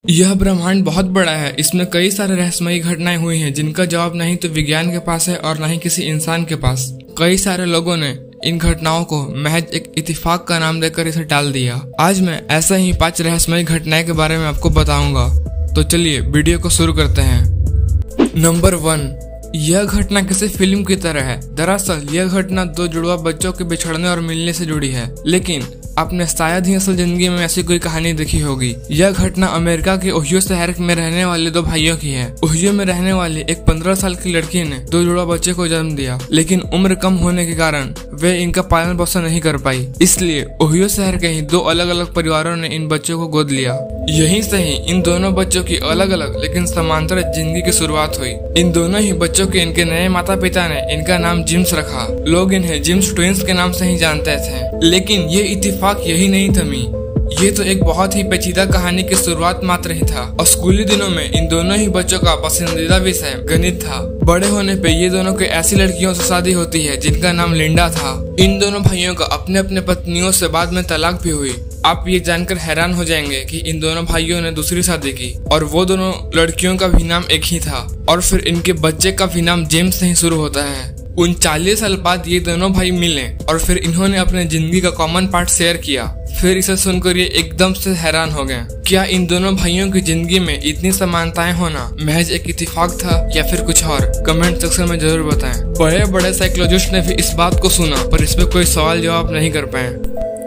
यह ब्रह्मांड बहुत बड़ा है। इसमें कई सारे रहस्यमयी घटनाएं हुई हैं जिनका जवाब नहीं तो विज्ञान के पास है और न ही किसी इंसान के पास। कई सारे लोगों ने इन घटनाओं को महज एक इत्तेफाक का नाम देकर इसे टाल दिया। आज मैं ऐसा ही 5 रहस्यमयी घटनाएं के बारे में आपको बताऊंगा। तो चलिए वीडियो को शुरू करते हैं। नंबर 1, यह घटना किसी फिल्म की तरह है। दरअसल यह घटना 2 जुड़वा बच्चों के बिछड़ने और मिलने से जुड़ी है, लेकिन आपने शायद ही असल जिंदगी में ऐसी कोई कहानी देखी होगी। यह घटना अमेरिका के ओहियो शहर में रहने वाले 2 भाइयों की है। ओहियो में रहने वाली एक 15 साल की लड़की ने 2 जुड़वा बच्चे को जन्म दिया, लेकिन उम्र कम होने के कारण वे इनका पालन पोषण नहीं कर पाई। इसलिए ओहियो शहर के ही 2 अलग अलग परिवारों ने इन बच्चों को गोद लिया। यहीं से ही इन दोनों बच्चों की अलग अलग लेकिन समांतर जिंदगी की शुरुआत हुई। इन दोनों ही बच्चों के इनके नए माता पिता ने इनका नाम जिम्स रखा। लोग इन्हें जिम्स ट्विंस के नाम से ही जानते थे, लेकिन ये इत्तेफाक यही नहीं थमी। ये तो एक बहुत ही पेचीदा कहानी की शुरुआत मात्र ही था। और स्कूली दिनों में इन दोनों ही बच्चों का पसंदीदा विषय गणित था। बड़े होने पे ये दोनों के ऐसी लड़कियों से शादी होती है जिनका नाम लिंडा था। इन दोनों भाइयों का अपने अपने पत्नियों से बाद में तलाक भी हुई। आप ये जानकर हैरान हो जाएंगे कि इन दोनों भाइयों ने दूसरी शादी की और वो दोनों लड़कियों का भी नाम एक ही था। और फिर इनके बच्चे का भी नाम जेम्स से ही शुरू होता है। 39 साल बाद ये दोनों भाई मिले और फिर इन्होंने अपने जिंदगी का कॉमन पार्ट शेयर किया। फिर इसे सुनकर ये एकदम से हैरान हो गए। क्या इन दोनों भाइयों की जिंदगी में इतनी समानताएं होना महज एक इत्तेफाक था या फिर कुछ और? कमेंट सेक्शन में जरूर बताएं। बड़े बड़े साइकोलॉजिस्ट ने भी इस बात को सुना पर इस पे कोई सवाल जवाब नहीं कर पाए।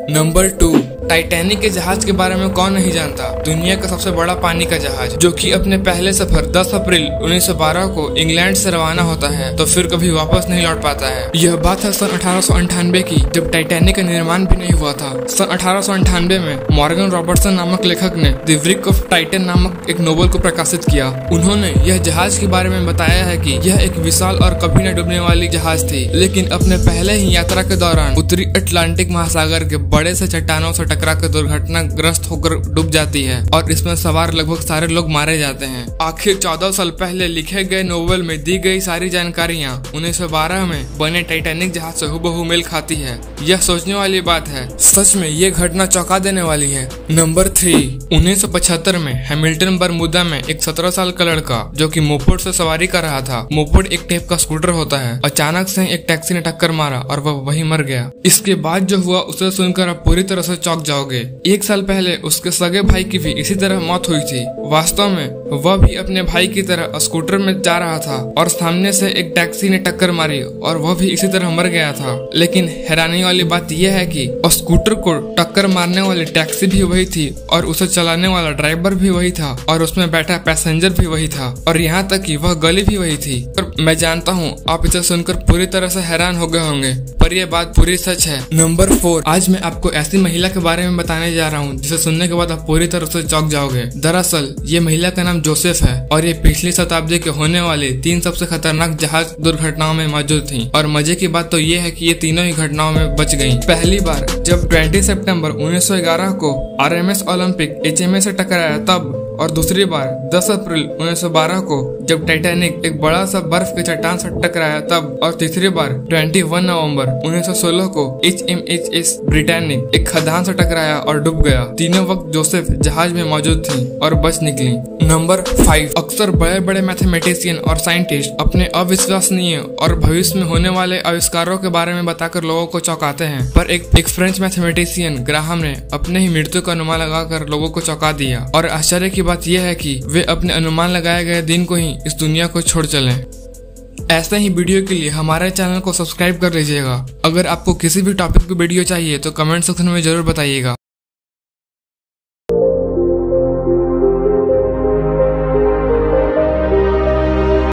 नंबर 2, टाइटैनिक के जहाज के बारे में कौन नहीं जानता। दुनिया का सबसे बड़ा पानी का जहाज जो कि अपने पहले सफर 10 अप्रैल 1912 को इंग्लैंड से रवाना होता है तो फिर कभी वापस नहीं लौट पाता है। यह बात है सन 1898 की, जब टाइटैनिक का निर्माण भी नहीं हुआ था। सन 1898 में मॉर्गन रॉबर्टसन नामक लेखक ने द वृक ऑफ टाइटन नामक एक नोवेल को प्रकाशित किया। उन्होंने यह जहाज के बारे में बताया है कि यह एक विशाल और कभी न डूबने वाली जहाज थी, लेकिन अपने पहले ही यात्रा के दौरान उत्तरी अटलांटिक महासागर के बड़े से चट्टानों से टकरा कर दुर्घटनाग्रस्त होकर डूब जाती है और इसमें सवार लगभग सारे लोग मारे जाते हैं। आखिर 14 साल पहले लिखे गए नोवेल में दी गई सारी जानकारियां 1912 में बने टाइटैनिक जहाज से हूबहू मेल खाती है। यह सोचने वाली बात है। सच में ये घटना चौंका देने वाली है। नंबर 3, 1975 में हैमिल्टन बरमूदा में एक 17 साल का लड़का जो कि मोपेड से सवारी कर रहा था। मोपेड एक टाइप का स्कूटर होता है। अचानक से एक टैक्सी ने टक्कर मारा और वह वहीं मर गया। इसके बाद जो हुआ उसे सुनकर आप पूरी तरह से चौंक जाओगे। 1 साल पहले उसके सगे भाई की भी इसी तरह मौत हुई थी। वास्तव में वह भी अपने भाई की तरह स्कूटर में जा रहा था और सामने से एक टैक्सी ने टक्कर मारी और वह भी इसी तरह मर गया था। लेकिन हैरानी वाली बात यह है कि स्कूटर को टक्कर मारने वाली टैक्सी भी वही थी और उसे चलाने वाला ड्राइवर भी वही था और उसमें बैठा पैसेंजर भी वही था और यहाँ तक कि वह गली भी वही थी। पर मैं जानता हूँ आप इसे सुनकर पूरी तरह से हैरान हो गए होंगे, पर यह बात पूरी सच है। नंबर 4, आज मैं आपको ऐसी महिला के बारे में बताने जा रहा हूँ जिसे सुनने के बाद आप पूरी तरह से चौंक जाओगे। दरअसल ये महिला का नाम जोसेफ है और ये पिछली शताब्दी के होने वाले 3 सबसे खतरनाक जहाज दुर्घटनाओं में मौजूद थी। और मजे की बात तो ये है कि ये तीनों ही घटनाओं में बच गयी। पहली बार जब 20 सितंबर 1911 को RMS ओलंपिक HMS से टकराया तब, और दूसरी बार 10 अप्रैल 1912 को जब टाइटैनिक एक बड़ा सा बर्फ के चट्टान से टकराया तब, और तीसरी बार 21 नवंबर 1916 को HMHS ब्रिटानिक एक खदान से टकराया और डूब गया। तीनों वक्त जोसेफ जहाज में मौजूद थी और बच निकली। नंबर 5, अक्सर बड़े बड़े मैथमेटिशियन और साइंटिस्ट अपने अविश्वसनीय और भविष्य में होने वाले आविष्कारों के बारे में बताकर लोगों को चौंकाते हैं। पर एक फ्रेंच मैथमेटिशियन ग्राहम ने अपने ही मृत्यु का अनुमान लगाकर लोगों को चौंका दिया। और आश्चर्य की बात यह है कि वे अपने अनुमान लगाए गए दिन को ही इस दुनिया को छोड़ चले। ऐसे ही वीडियो के लिए हमारे चैनल को सब्सक्राइब कर लीजिएगा। अगर आपको किसी भी टॉपिक की वीडियो चाहिए तो कमेंट सेक्शन में जरूर बताइएगा।